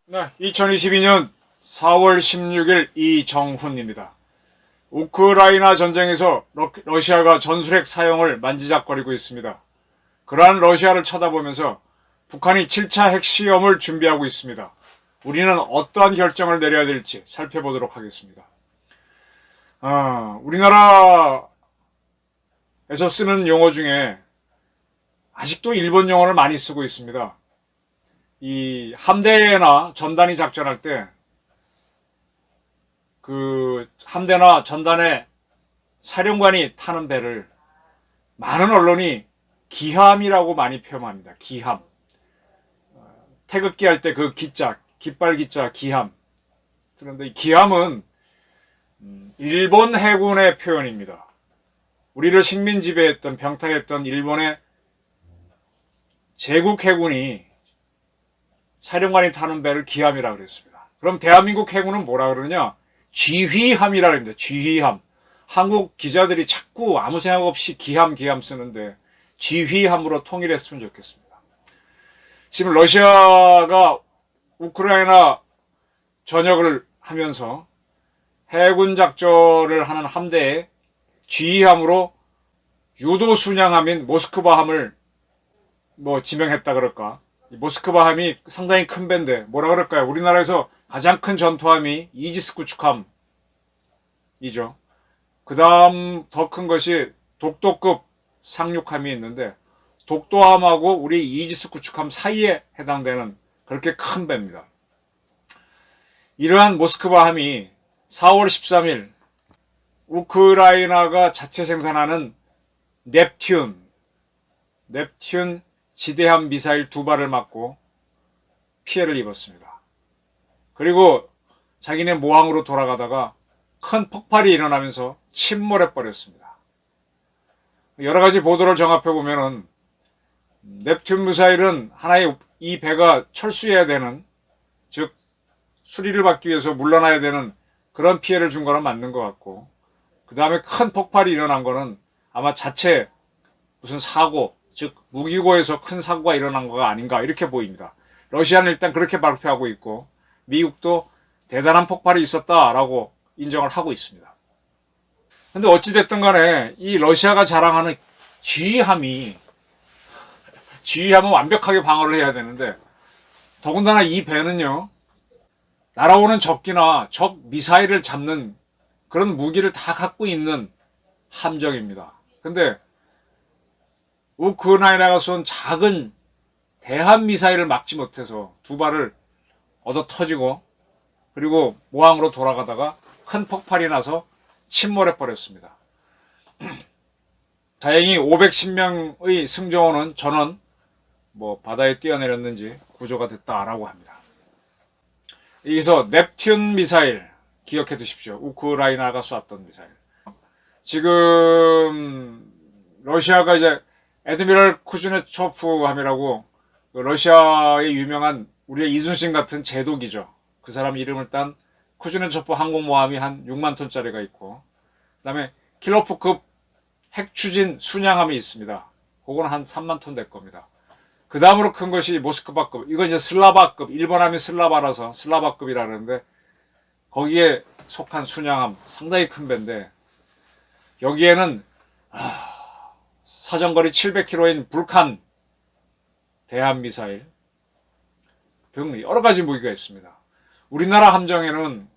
네, 2022년 4월 16일 이정훈입니다. 우크라이나 전쟁에서 러시아가 전술핵 사용을 만지작거리고 있습니다. 그러한 러시아를 쳐다보면서 북한이 7차 핵시험을 준비하고 있습니다. 우리는 어떠한 결정을 내려야 될지 살펴보도록 하겠습니다. 우리나라에서 쓰는 용어 중에 아직도 일본 용어를 많이 쓰고 있습니다. 이 함대나 전단이 작전할 때 그 함대나 전단의 사령관이 타는 배를 많은 언론이 기함이라고 많이 표현합니다. 기함. 태극기 할 때 그 기자, 깃발 기자 기함. 그런데 이 기함은 일본 해군의 표현입니다. 우리를 식민 지배했던 병탈했던 일본의 제국 해군이 사령관이 타는 배를 기함이라 그랬습니다. 그럼 대한민국 해군은 뭐라 그러냐? 쥐휘함이라 그럽니다. 쥐휘함. 한국 기자들이 자꾸 아무 생각 없이 기함 쓰는데 쥐휘함으로 통일했으면 좋겠습니다. 지금 러시아가 우크라이나 전역을 하면서 해군 작전을 하는 함대에 쥐휘함으로 유도 순양함인 모스크바함을 지명했다 그럴까? 모스크바함이 상당히 큰 배인데 뭐라 그럴까요? 우리나라에서 가장 큰 전투함이 이지스 구축함이죠. 그 다음 더 큰 것이 독도급 상륙함이 있는데 독도함하고 우리 이지스 구축함 사이에 해당되는 그렇게 큰 배입니다. 이러한 모스크바함이 4월 13일 우크라이나가 자체 생산하는 넵튠 지대함 미사일 2발을 맞고 피해를 입었습니다. 그리고 자기네 모항으로 돌아가다가 큰 폭발이 일어나면서 침몰해 버렸습니다. 여러 가지 보도를 종합해 보면은 넵튠 미사일은 하나의 이 배가 철수해야 되는, 즉 수리를 받기 위해서 물러나야 되는 그런 피해를 준 거는 맞는 것 같고, 그 다음에 큰 폭발이 일어난 거는 아마 자체 무슨 사고, 즉 무기고에서 큰 사고가 일어난 거가 아닌가 이렇게 보입니다. 러시아는 일단 그렇게 발표하고 있고 미국도 대단한 폭발이 있었다라고 인정을 하고 있습니다. 근데 어찌됐든 간에 이 러시아가 자랑하는 쥐함은 완벽하게 방어를 해야 되는데, 더군다나 이 배는요, 날아오는 적기나 적 미사일을 잡는 그런 무기를 다 갖고 있는 함정입니다. 근데 우크라이나가 쏜 작은 대함 미사일을 막지 못해서 2발을 얻어 터지고, 그리고 모항으로 돌아가다가 큰 폭발이 나서 침몰해 버렸습니다. 다행히 510명의 승조원은 전원 바다에 뛰어내렸는지 구조가 됐다라고 합니다. 여기서 넵튠 미사일 기억해 두십시오. 우크라이나가 쐈던 미사일. 지금 러시아가 이제 에드미럴 쿠즈네초프함이라고 러시아의 유명한 우리의 이순신 같은 제독이죠. 그 사람 이름을 딴 쿠즈네초프 항공모함이 한 6만 톤짜리가 있고, 그 다음에 킬로프급 핵추진 순양함이 있습니다. 그거는 한 3만 톤 될 겁니다. 그 다음으로 큰 것이 모스크바급. 이건 이제 슬라바급. 일본함이 슬라바라서 슬라바급이라 그러는데 거기에 속한 순양함. 상당히 큰 배인데 여기에는 사정거리 700km인 불칸 대함미사일 등 여러 가지 무기가 있습니다. 우리나라 함정에는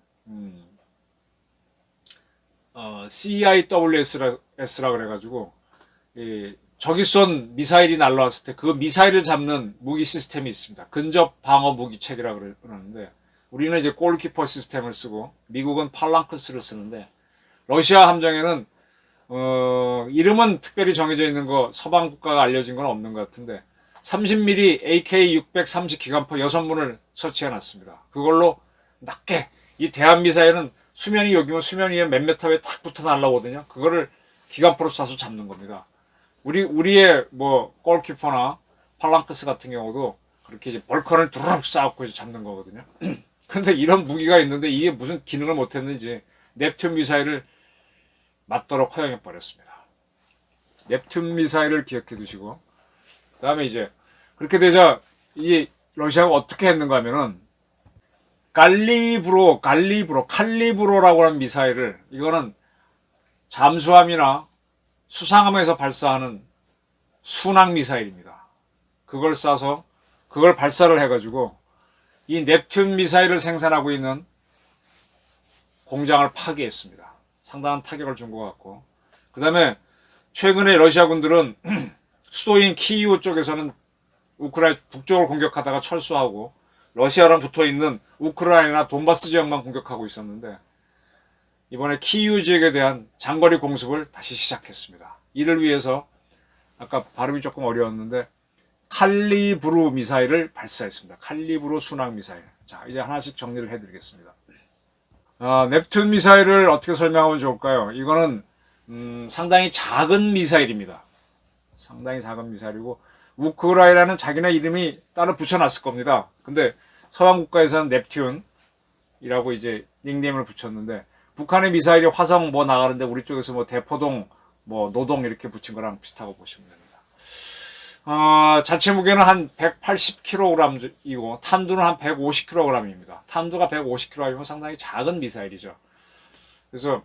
CIWS라 그래가지고 적이 쏜 미사일이 날라왔을 때 그 미사일을 잡는 무기 시스템이 있습니다. 근접 방어 무기체계라 그러는데 우리는 이제 골키퍼 시스템을 쓰고 미국은 팔랑크스를 쓰는데, 러시아 함정에는 이름은 특별히 정해져 있는 거 서방 국가가 알려진 건 없는 것 같은데 30mm AK-630 기관포 6문을 설치해 놨습니다. 그걸로 낮게, 이 대한미사일은 수면이 여기면 수면 위에 몇 미터 위에 탁 붙어 날라오거든요. 그거를 기관포로 쏴서 잡는 겁니다. 우리의 골키퍼나 팔랑크스 같은 경우도 그렇게 이제 벌컨을 두루룩 쌓고 잡는 거거든요. 근데 이런 무기가 있는데 이게 무슨 기능을 못했는지 넵튠 미사일을 맞도록 허용해 버렸습니다. 넵튠 미사일을 기억해 두시고, 그 다음에 이제 그렇게 되자 이 러시아가 어떻게 했는가 하면은 칼리브로라고 하는 미사일을, 이거는 잠수함이나 수상함에서 발사하는 순항 미사일입니다. 그걸 쏴서 그걸 발사를 해가지고 이 넵튠 미사일을 생산하고 있는 공장을 파괴했습니다. 상당한 타격을 준 것 같고, 그 다음에 최근에 러시아군들은 수도인 키이우 쪽에서는 우크라이나 북쪽을 공격하다가 철수하고 러시아랑 붙어있는 우크라이나 돈바스 지역만 공격하고 있었는데, 이번에 키이우 지역에 대한 장거리 공습을 다시 시작했습니다. 이를 위해서 아까 발음이 조금 어려웠는데 칼리브루 미사일을 발사했습니다. 칼리브루 순항 미사일. 자, 이제 하나씩 정리를 해드리겠습니다. 넵튠 미사일을 어떻게 설명하면 좋을까요? 이거는 상당히 작은 미사일입니다. 상당히 작은 미사일이고, 우크라이나는 자기네 이름이 따로 붙여놨을 겁니다. 근데 서방 국가에서는 넵튠이라고 이제 닉네임을 붙였는데, 북한의 미사일이 화성 뭐 나가는데 우리 쪽에서 뭐 대포동, 뭐 노동 이렇게 붙인 거랑 비슷하고 보시면 됩니다. 자체 무게는 한 180kg이고 탄두는 한 150kg입니다. 탄두가 150kg이면 상당히 작은 미사일이죠. 그래서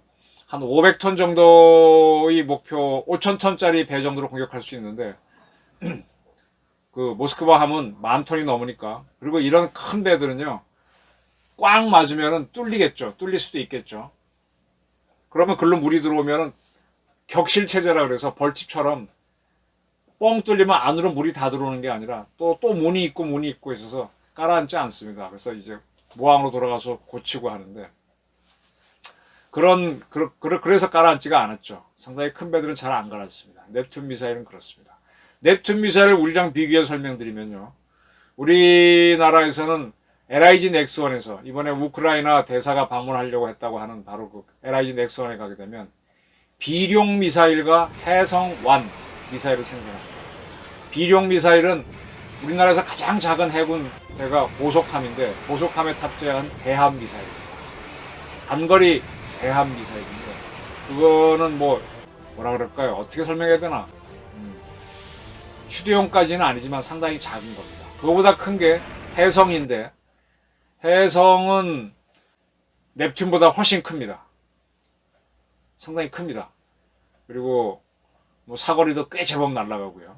한 500톤 정도의 목표, 5,000톤짜리 배 정도로 공격할 수 있는데 그 모스크바 함은 10,000톤이 넘으니까, 그리고 이런 큰 배들은요 꽉 맞으면은 뚫리겠죠. 뚫릴 수도 있겠죠. 그러면 글로 물이 들어오면은 격실 체제라 그래서 벌집처럼 뻥 뚫리면 안으로 물이 다 들어오는 게 아니라 또 문이 있고 있어서 가라앉지 않습니다. 그래서 이제 모항으로 돌아가서 고치고 하는데, 그래서 가라앉지가 않았죠. 상당히 큰 배들은 잘 안 가라앉습니다. 넵튠 미사일은 그렇습니다. 넵튠 미사일을 우리랑 비교해서 설명드리면요, 우리나라에서는 LIG 넥스원에서 이번에 우크라이나 대사가 방문하려고 했다고 하는 바로 그 LIG 넥스원에 가게 되면 비룡 미사일과 해성1 미사일을 생산합니다. 비룡 미사일은 우리나라에서 가장 작은 해군 배가 보속함인데, 보속함에 탑재한 대함 미사일입니다. 단거리 대함 미사일인데, 그거는 뭐라 그럴까요? 어떻게 설명해야 되나? 휴대용까지는 아니지만 상당히 작은 겁니다. 그거보다 큰 게 해성인데, 해성은 넵튠보다 훨씬 큽니다. 상당히 큽니다. 그리고 뭐 사거리도 꽤 제법 날아가고요.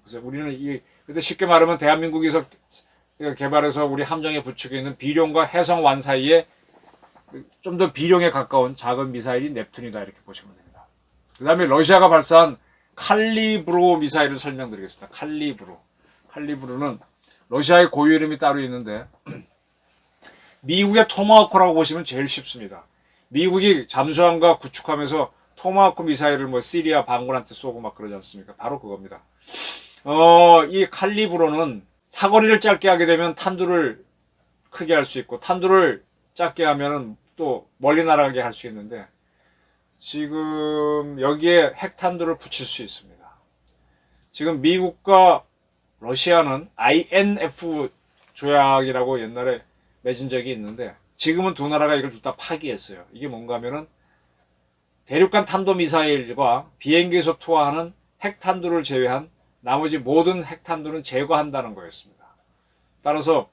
그래서 우리는 근데 쉽게 말하면 대한민국에서 개발해서 우리 함정에 부추겨 있는 비룡과 해성1 사이에 좀 더 비룡에 가까운 작은 미사일이 넵튠이다, 이렇게 보시면 됩니다. 그 다음에 러시아가 발사한 칼리브로 미사일을 설명드리겠습니다. 칼리브로는 러시아의 고유 이름이 따로 있는데 미국의 토마호크라고 보시면 제일 쉽습니다. 미국이 잠수함과 구축하면서 토마호크 미사일을 뭐 시리아 반군한테 쏘고 막 그러지 않습니까? 바로 그겁니다. 이 칼리브로는 사거리를 짧게 하게 되면 탄두를 크게 할 수 있고, 탄두를 작게 하면은 또 멀리 날아가게 할 수 있는데, 지금 여기에 핵탄두를 붙일 수 있습니다. 지금 미국과 러시아는 INF 조약이라고 옛날에 맺은 적이 있는데, 지금은 두 나라가 이걸 둘 다 파기했어요. 이게 뭔가 하면은 대륙간 탄도미사일과 비행기에서 투하하는 핵탄두를 제외한 나머지 모든 핵탄두는 제거한다는 거였습니다. 따라서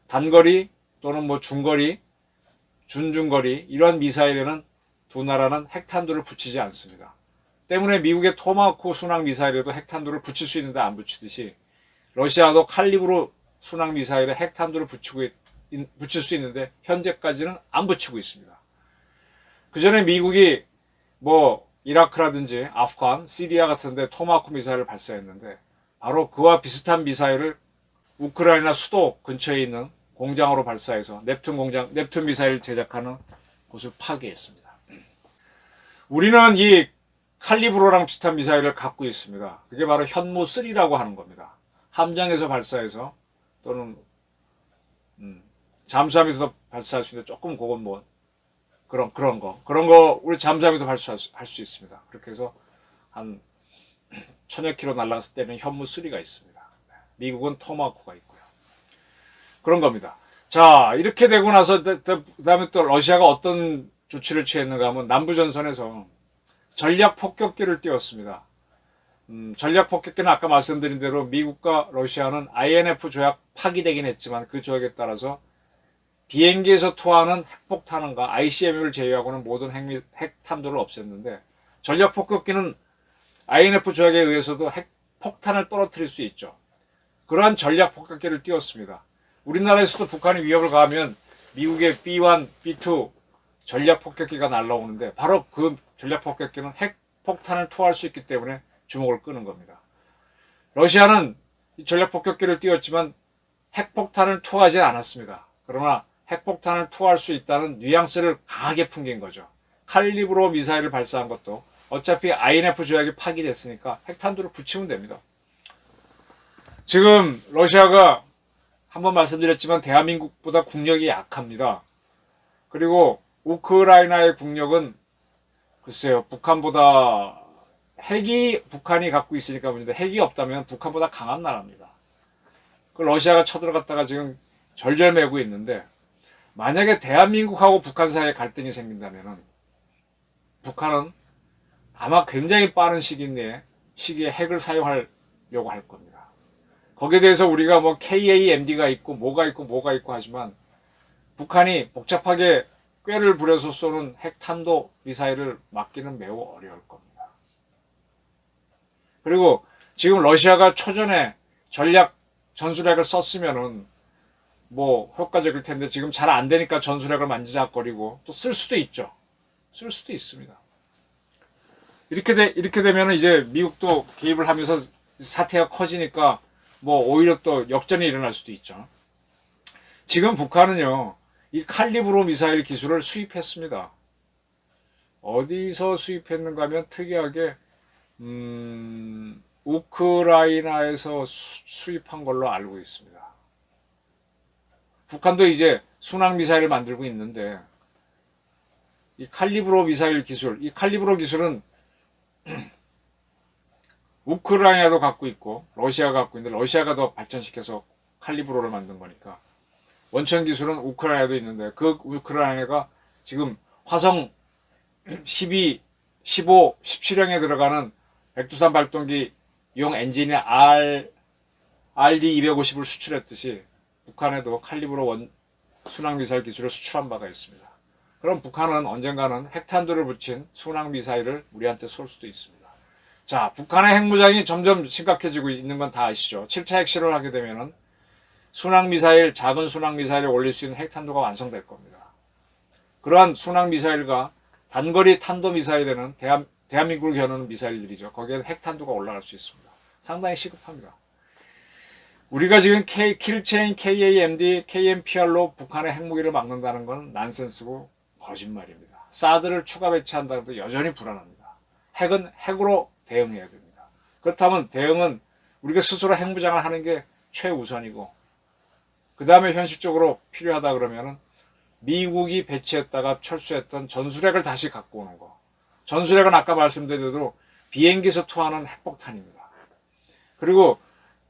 단거리 또는 뭐 중거리, 준중거리 이러한 미사일에는 두 나라는 핵탄두를 붙이지 않습니다. 때문에 미국의 토마호크 순항 미사일에도 핵탄두를 붙일 수 있는데 안 붙이듯이, 러시아도 칼리브로 순항 미사일에 핵탄두를 붙일 수 있는데 현재까지는 안 붙이고 있습니다. 그 전에 미국이 뭐 이라크라든지 아프간, 시리아 같은 데 토마호크 미사일을 발사했는데, 바로 그와 비슷한 미사일을 우크라이나 수도 근처에 있는 공장으로 발사해서 넵튠 미사일 제작하는 곳을 파괴했습니다. 우리는 이 칼리브로랑 비슷한 미사일을 갖고 있습니다. 그게 바로 현무3라고 하는 겁니다. 함정에서 발사해서 또는 잠수함에서도 발사할 수 있는데, 조금 그건 뭐 그런 거 우리 잠수함에도 발사할 수 있습니다. 그렇게 해서 한 1000여 킬로 날아갔을 때는 현무3가 있습니다. 미국은 토마호크가 있고요. 그런 겁니다. 자, 이렇게 되고 나서 그 다음에 또 러시아가 어떤 조치를 취했는가 하면 남부전선에서 전략 폭격기를 띄웠습니다. 전략 폭격기는 아까 말씀드린 대로 미국과 러시아는 INF 조약 파기되긴 했지만 그 조약에 따라서 비행기에서 투하하는 핵폭탄과 ICBM을 제외하고는 모든 핵탄두를 없앴는데 전략 폭격기는 INF 조약에 의해서도 핵폭탄을 떨어뜨릴 수 있죠. 그러한 전략 폭격기를 띄웠습니다. 우리나라에서도 북한이 위협을 가하면 미국의 B1, B2 전략 폭격기가 날라오는데 바로 그 전략 폭격기는 핵폭탄을 투하할 수 있기 때문에 주목을 끄는 겁니다. 러시아는 이 전략 폭격기를 띄웠지만 핵폭탄을 투하하지 않았습니다. 그러나 핵폭탄을 투하할 수 있다는 뉘앙스를 강하게 풍긴 거죠. 칼리브로 미사일을 발사한 것도 어차피 INF 조약이 파기됐으니까 핵탄두를 붙이면 됩니다. 지금 러시아가 한번 말씀드렸지만 대한민국보다 국력이 약합니다. 그리고 우크라이나의 국력은 글쎄요, 북한보다 핵이 북한이 갖고 있으니까 문제인데 핵이 없다면 북한보다 강한 나라입니다. 그 러시아가 쳐들어갔다가 지금 절절매고 있는데 만약에 대한민국하고 북한 사이에 갈등이 생긴다면 북한은 아마 굉장히 빠른 시기에 핵을 사용하려고 할 겁니다. 거기에 대해서 우리가 뭐 KAMD가 있고 뭐가 있고 하지만 북한이 복잡하게 꾀를 부려서 쏘는 핵탄도 미사일을 막기는 매우 어려울 겁니다. 그리고 지금 러시아가 초전에 전술핵을 썼으면은 뭐 효과적일 텐데 지금 잘 안 되니까 전술핵을 만지작거리고 또 쓸 수도 있죠. 쓸 수도 있습니다. 이렇게 되면은 이제 미국도 개입을 하면서 사태가 커지니까 뭐 오히려 또 역전이 일어날 수도 있죠. 지금 북한은요, 이 칼리브로 미사일 기술을 수입했습니다. 어디서 수입했는가 하면 특이하게 우크라이나에서 수입한 걸로 알고 있습니다. 북한도 이제 순항 미사일을 만들고 있는데 이 칼리브로 미사일 기술, 이 칼리브로 기술은 우크라이나도 갖고 있고 러시아가 갖고 있는데 러시아가 더 발전시켜서 칼리브로를 만든 거니까 원천 기술은 우크라이나도 있는데 그 우크라이나가 지금 화성 12, 15, 17형에 들어가는 백두산 발동기 용 엔진의 RD-250을 수출했듯이 북한에도 칼리브로 순항미사일 기술을 수출한 바가 있습니다. 그럼 북한은 언젠가는 핵탄두를 붙인 순항미사일을 우리한테 쏠 수도 있습니다. 자, 북한의 핵무장이 점점 심각해지고 있는 건 다 아시죠? 7차 핵실험을 하게 되면은 순항미사일, 작은 순항미사일을 올릴 수 있는 핵탄두가 완성될 겁니다. 그러한 순항미사일과 단거리 탄도미사일에는 대한민국을 겨누는 미사일들이죠. 거기에는 핵탄두가 올라갈 수 있습니다. 상당히 시급합니다. 우리가 지금 킬체인 KAMD, KMPR로 북한의 핵무기를 막는다는 건 난센스고 거짓말입니다. 사드를 추가 배치한다는 것도 여전히 불안합니다. 핵은 핵으로 대응해야 됩니다. 그렇다면 대응은 우리가 스스로 핵무장을 하는 게 최우선이고 그 다음에 현실적으로 필요하다 그러면은 미국이 배치했다가 철수했던 전술핵을 다시 갖고 오는 거. 전술핵은 아까 말씀드린 대로 비행기에서 투하하는 핵폭탄입니다. 그리고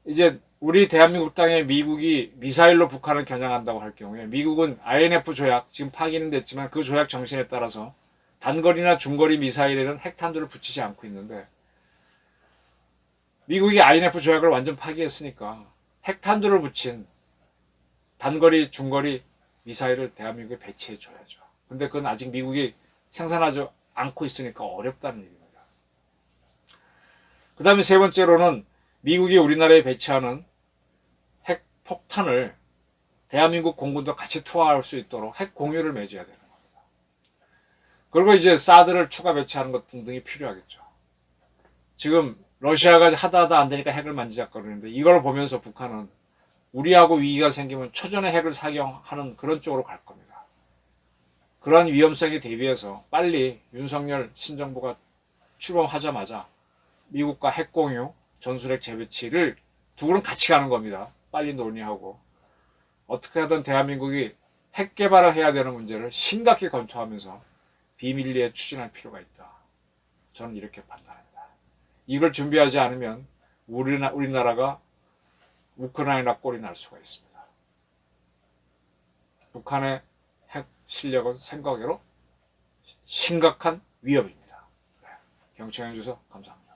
이제 우리 대한민국 땅에 미국이 미사일로 북한을 겨냥한다고 할 경우에 미국은 INF 조약, 지금 파기는 됐지만 그 조약 정신에 따라서 단거리나 중거리 미사일에는 핵탄두를 붙이지 않고 있는데 미국이 INF 조약을 완전 파기했으니까 핵탄두를 붙인 단거리, 중거리 미사일을 대한민국에 배치해 줘야죠. 근데 그건 아직 미국이 생산하지 않고 있으니까 어렵다는 얘기입니다. 그 다음에 세 번째로는 미국이 우리나라에 배치하는 핵폭탄을 대한민국 공군도 같이 투하할 수 있도록 핵 공유를 맺어야 되는 겁니다. 그리고 이제 사드를 추가 배치하는 것 등등이 필요하겠죠. 지금 러시아가 하다 안 되니까 핵을 만지작거리는데 이걸 보면서 북한은 우리하고 위기가 생기면 초전에 핵을 사용하는 그런 쪽으로 갈 겁니다. 그러한 위험성에 대비해서 빨리 윤석열 신정부가 출범하자마자 미국과 핵 공유, 전술핵 재배치를 둘은 같이 가는 겁니다. 빨리 논의하고 어떻게 하든 대한민국이 핵 개발을 해야 되는 문제를 심각히 검토하면서 비밀리에 추진할 필요가 있다. 저는 이렇게 판단합니다. 이걸 준비하지 않으면 우리나라가 우크라이나 꼴이 날 수가 있습니다. 북한의 핵 실력은 생각외로 심각한 위협입니다. 네, 경청해 주셔서 감사합니다.